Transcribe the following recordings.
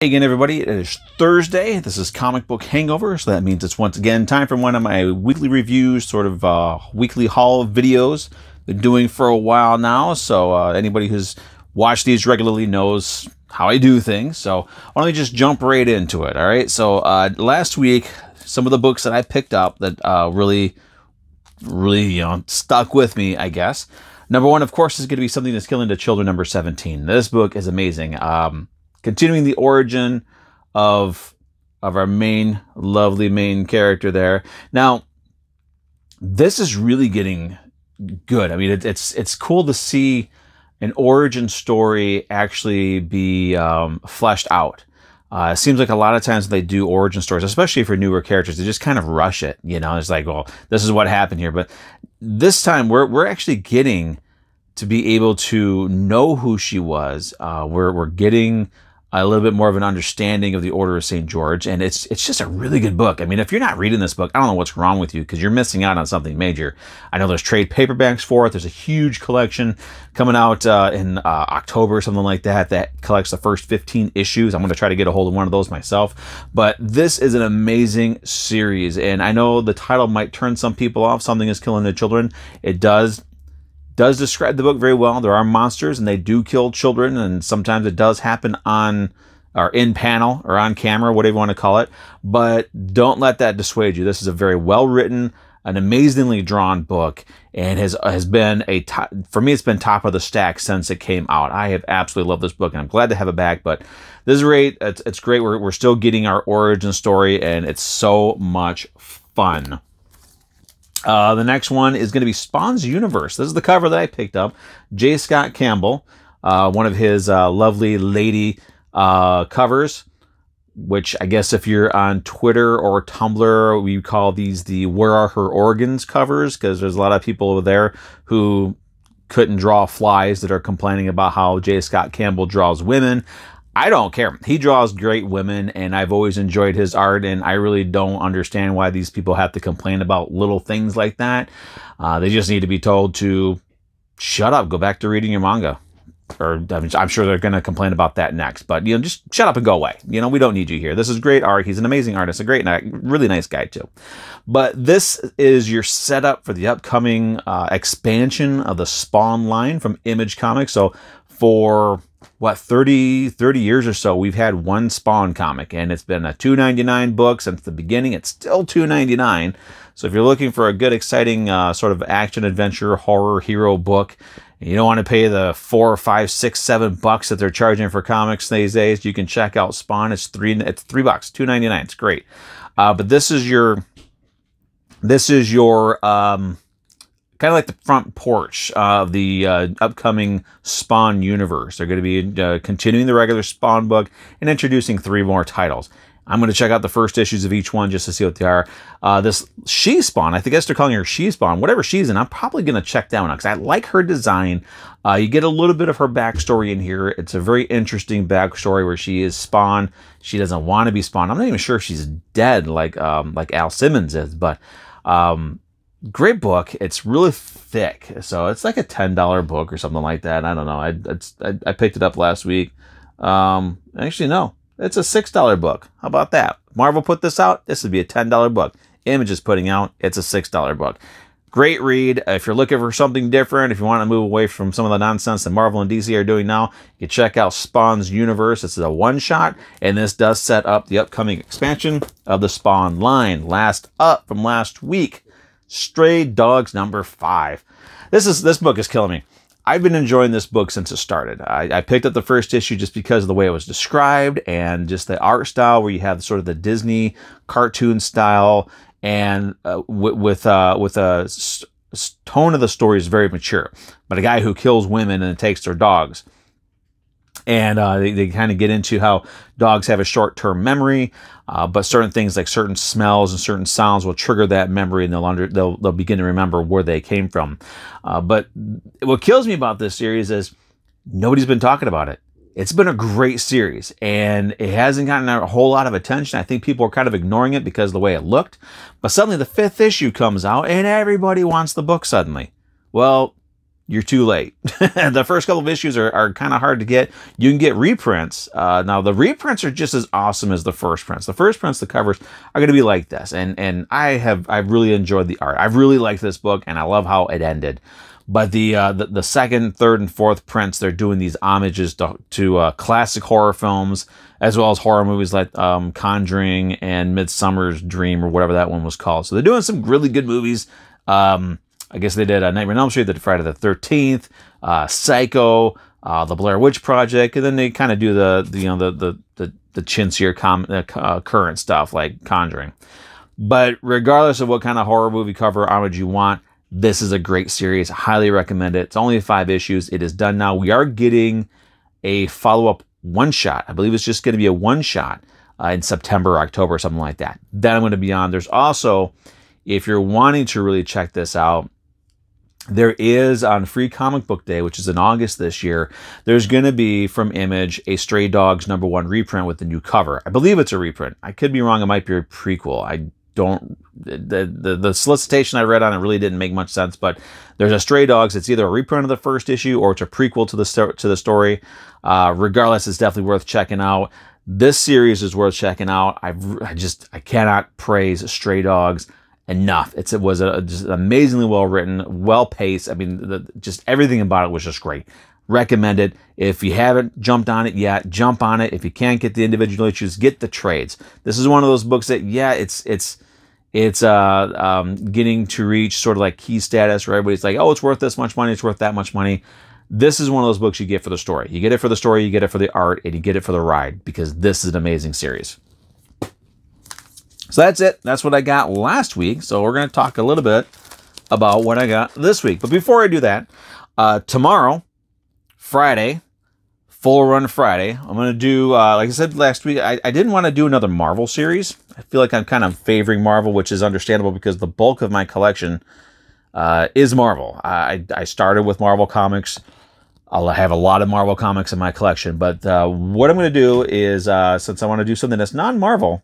Hey again, everybody. It is Thursday. This is Comic Book Hangover, so that means it's once again time for one of my weekly reviews, sort of weekly haul videos. Been doing for a while now, so anybody who's watched these regularly knows how I do things. So why don't we just jump right into it, all right? So last week, some of the books that I picked up that really stuck with me, I guess. Number one, of course, is going to be Something That's Killing the Children, number 17. This book is amazing. Continuing the origin of our lovely main character there. Now, this is really getting good. I mean, it's cool to see an origin story actually be fleshed out. It seems like a lot of times when they do origin stories, especially for newer characters, they just kind of rush it. You know, it's like, well, this is what happened here. But this time, we're actually getting to be able to know who she was. We're getting a little bit more of an understanding of the Order of St. George, and it's just a really good book. I mean, if you're not reading this book, I don't know what's wrong with you, because you're missing out on something major. I know there's trade paperbacks for it. There's a huge collection coming out in October or something like that that collects the first 15 issues. I'm going to try to get a hold of one of those myself. But this is an amazing series, and I know the title might turn some people off. Something Is Killing the Children. It does describe the book very well. There are monsters and they do kill children, and sometimes it does happen on or in panel or on camera, whatever you want to call it. But don't let that dissuade you. This is a very well written, an amazingly drawn book, and has been for me, it's been top of the stack since it came out. I have absolutely loved this book, and I'm glad to have it back. But this is great. It's great. We're still getting our origin story, and it's so much fun. The next one is going to be Spawn's Universe. This is the cover that I picked up. J. Scott Campbell, one of his lovely lady covers, which I guess if you're on Twitter or Tumblr, we call these the Where Are Her Organs covers, because there's a lot of people over there who couldn't draw flies that are complaining about how J. Scott Campbell draws women. I don't care. He draws great women, and I've always enjoyed his art, and I really don't understand why these people have to complain about little things like that. They just need to be told to shut up, go back to reading your manga. Or I'm sure they're going to complain about that next, but just shut up and go away. We don't need you here. This is great art. He's an amazing artist, a great, really nice guy too. But this is your setup for the upcoming expansion of the Spawn line from Image Comics. So for what, 30 years or so, we've had one Spawn comic, and it's been a $2.99 book since the beginning. It's still $2.99. So if you're looking for a good, exciting sort of action adventure horror hero book, and you don't want to pay the $4, $5, $6, $7 that they're charging for comics these days, you can check out Spawn. It's $3, $2.99. It's great. But this is your kind of like the front porch of the upcoming Spawn universe. They're going to be continuing the regular Spawn book and introducing 3 more titles. I'm going to check out the first issues of each one just to see what they are. This She-Spawn, I guess they're calling her She-Spawn. Whatever she's in, I'm probably going to check that one out because I like her design. You get a little bit of her backstory in here. It's a very interesting backstory where she is Spawn. She doesn't want to be Spawn. I'm not even sure if she's dead like Al Simmons is, but great book. It's really thick, so it's like a $10 book or something like that. I don't know. I picked it up last week. Actually, no, it's a $6 book. How about that? Marvel put this out. This would be a $10 book. Image is putting out. It's a $6 book. Great read. If you're looking for something different, if you want to move away from some of the nonsense that Marvel and DC are doing now, you can check out Spawn's Universe. This is a one-shot, and this does set up the upcoming expansion of the Spawn line. Last up from last week, Stray Dogs number 5. This book is killing me. I've been enjoying this book since it started. I picked up the first issue just because of the way it was described and just the art style, where you have sort of the Disney cartoon style, and with a tone of the story is very mature. But a guy who kills women and takes their dogs. And they kind of get into how dogs have a short-term memory, but certain things like certain smells and certain sounds will trigger that memory, and they'll begin to remember where they came from. But what kills me about this series is nobody's been talking about it. It's been a great series, and it hasn't gotten a whole lot of attention. I think people are kind of ignoring it because of the way it looked. But suddenly the 5th issue comes out, and everybody wants the book suddenly. Well, you're too late. The first couple of issues are kind of hard to get. You can get reprints. Now, the reprints are just as awesome as the first prints. The first prints, the covers are going to be like this. And I've really enjoyed the art. I've really liked this book, and I love how it ended. But the second, third, and fourth prints, they're doing these homages to classic horror films, as well as horror movies like Conjuring and Midsummer's Dream, or whatever that one was called. So they're doing some really good movies. I guess they did Nightmare on Elm Street, they did Friday the 13th, Psycho, the Blair Witch Project, and then they kind of do the chintzier current stuff like Conjuring. But regardless of what kind of horror movie cover homage you want, this is a great series. I highly recommend it. It's only 5 issues. It is done now. We are getting a follow-up one-shot. I believe it's just going to be a one-shot in September or October or something like that. Then I'm going to be on. There's also, if you're wanting to really check this out, there is on Free Comic Book Day, which is in August this year, there's going to be from Image a Stray Dogs #1 reprint with the new cover. I believe it's a reprint. I could be wrong. It might be a prequel. I don't, the solicitation I read on it really didn't make much sense, but there's a Stray Dogs. It's either a reprint of the first issue or it's a prequel to the story. Regardless, it's definitely worth checking out. This series is worth checking out. I cannot praise Stray Dogs enough. It was just amazingly well written, well paced. I mean, just everything about it was just great. Recommend it. If you haven't jumped on it yet, jump on it. If you can't get the individual issues, get the trades. This is one of those books that, yeah, it's getting to reach sort of like key status where everybody's like, oh, it's worth this much money, it's worth that much money. This is one of those books you get for the story. You get it for the story, you get it for the art, and you get it for the ride, because this is an amazing series. So that's it. That's what I got last week. So we're going to talk a little bit about what I got this week. But before I do that, tomorrow, Friday, Full Run Friday, I'm going to do, like I said last week, I didn't want to do another Marvel series. I feel like I'm kind of favoring Marvel, which is understandable because the bulk of my collection is Marvel. I started with Marvel Comics. I'll have a lot of Marvel comics in my collection. But what I'm going to do is, since I want to do something that's non-Marvel,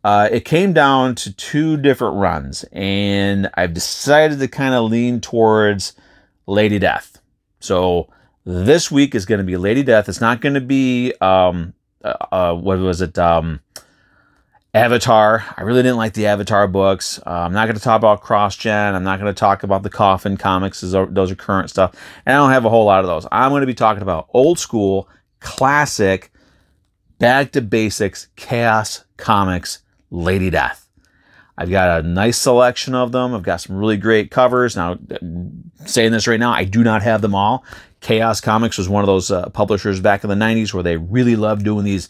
it came down to 2 different runs, and I've decided to kind of lean towards Lady Death. So this week is going to be Lady Death. It's not going to be, what was it, Avatar. I really didn't like the Avatar books. I'm not going to talk about Cross-Gen. I'm not going to talk about the Coffin comics. Those are current stuff, and I don't have a whole lot of those. I'm going to be talking about old school, classic, back to basics, Chaos Comics, Lady Death. I've got a nice selection of them. I've got some really great covers. Now, saying this right now, I do not have them all. Chaos Comics was one of those publishers back in the 90s where they really loved doing these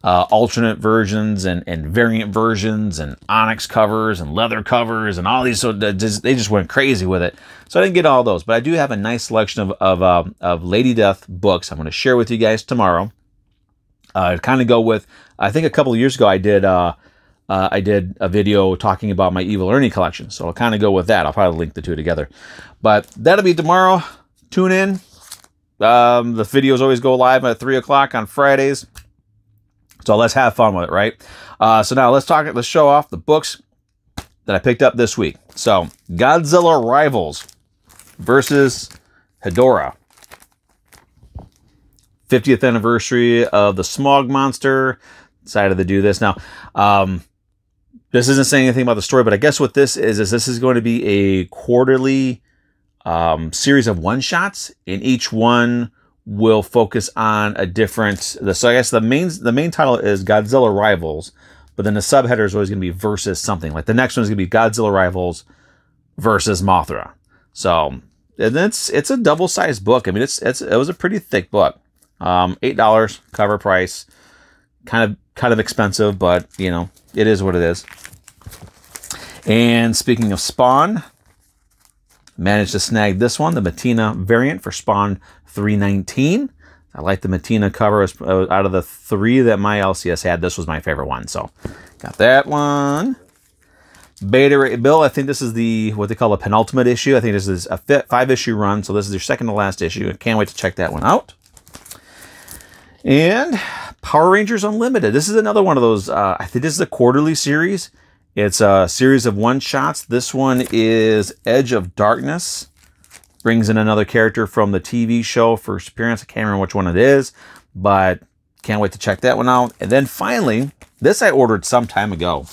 alternate versions and variant versions and onyx covers and leather covers and all these. So they just went crazy with it. So I didn't get all those, but I do have a nice selection of Lady Death books I'm going to share with you guys tomorrow. Kind of go with, I think a couple of years ago I did a video talking about my Evil Ernie collection, so I'll kind of go with that. I'll probably link the 2 together. But that'll be tomorrow. Tune in. The videos always go live at 3 o'clock on Fridays. So let's have fun with it, right? So now let's show off the books that I picked up this week. So Godzilla Rivals versus Hedorah. 50th anniversary of the Smog Monster. Decided to do this. Now, this isn't saying anything about the story, but I guess what this is this is going to be a quarterly series of one-shots, and each one will focus on a different. So I guess the main title is Godzilla Rivals, but then the subheader is always going to be versus something. Like the next one is going to be Godzilla Rivals versus Mothra. So and it's a double-sized book. I mean, it was a pretty thick book. $8 cover price. Kind of expensive, but you know, it is what it is. And speaking of Spawn, managed to snag this one, the Matina variant for Spawn 319. I like the Matina cover. Out of the 3 that my LCS had, this was my favorite one. So got that one. Beta Ray Bill, I think this is what they call a penultimate issue. I think this is a 5-issue run, so this is your second to last issue. I can't wait to check that one out. And Power Rangers Unlimited. This is another one of those, I think this is a quarterly series. It's a series of one-shots. This one is Edge of Darkness brings in another character from the TV show, first appearance. I can't remember which one it is, but can't wait to check that one out. And then finally, this I ordered some time ago.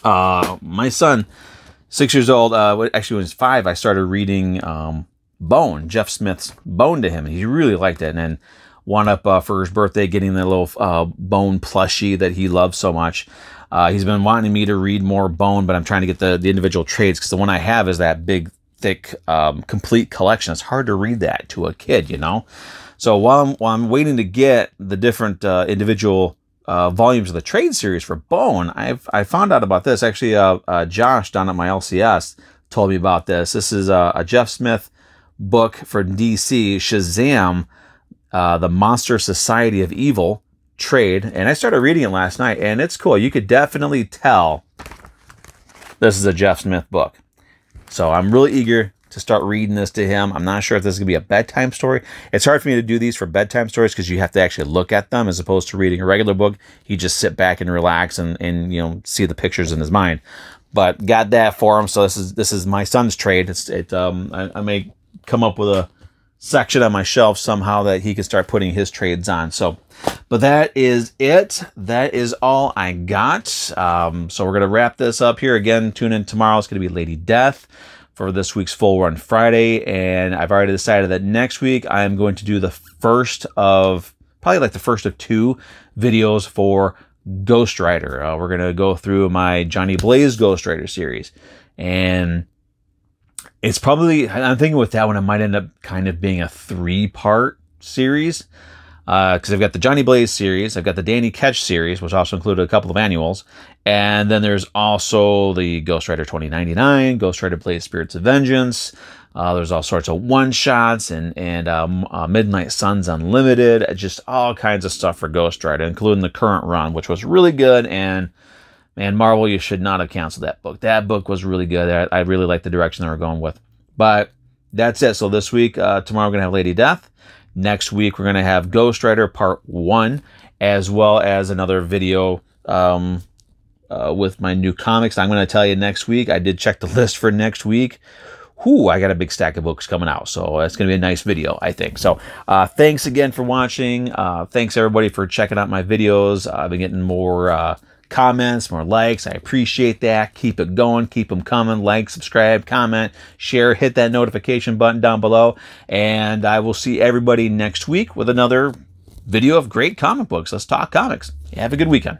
My son, 6 years old, actually when he was 5, I started reading Bone, Jeff Smith's Bone to him. And he really liked it. And then wound up for his birthday getting the little Bone plushie that he loves so much. He's been wanting me to read more Bone, but I'm trying to get the individual trades because the one I have is that big, thick, complete collection. It's hard to read that to a kid, you know? So while I'm waiting to get the different individual volumes of the trade series for Bone, I found out about this. Actually, Josh down at my LCS told me about this. This is a Jeff Smith book for DC, Shazam, the Monster Society of Evil trade. And I started reading it last night, and it's cool. You could definitely tell this is a Jeff Smith book. So I'm really eager to start reading this to him. I'm not sure if this is going to be a bedtime story. It's hard for me to do these for bedtime stories because you have to actually look at them as opposed to reading a regular book. You just sit back and relax and you know, see the pictures in his mind. But got that for him. So this is my son's trade. I may come up with a section on my shelf somehow that he can start putting his trades on. So, but that is it. That is all I got. So we're going to wrap this up here. Again, tune in tomorrow. It's going to be Lady Death for this week's Full Run Friday. And I've already decided that next week I'm going to do the first of 2 videos for Ghost Rider. We're going to go through my Johnny Blaze Ghost Rider series. And it's probably, I'm thinking with that one, it might end up kind of being a 3-part series. Because I've got the Johnny Blaze series, I've got the Danny Ketch series, which also included a couple of annuals, and then there's also the Ghost Rider 2099, Ghost Rider Blaze Spirits of Vengeance. There's all sorts of one-shots and Midnight Suns Unlimited, just all kinds of stuff for Ghost Rider, including the current run, which was really good. And man, Marvel, you should not have canceled that book. That book was really good. I really like the direction they were going with. But that's it. So this week, tomorrow we're going to have Lady Death. Next week, we're going to have Ghost Rider Part 1, as well as another video with my new comics. I'm going to tell you next week. I did check the list for next week. Whew, I got a big stack of books coming out, so it's going to be a nice video, I think. So thanks again for watching. Thanks, everybody, for checking out my videos. I've been getting more comments, more likes. I appreciate that. Keep it going. Keep them coming. Like, subscribe, comment, share, hit that notification button down below. And I will see everybody next week with another video of great comic books. Let's talk comics. Have a good weekend.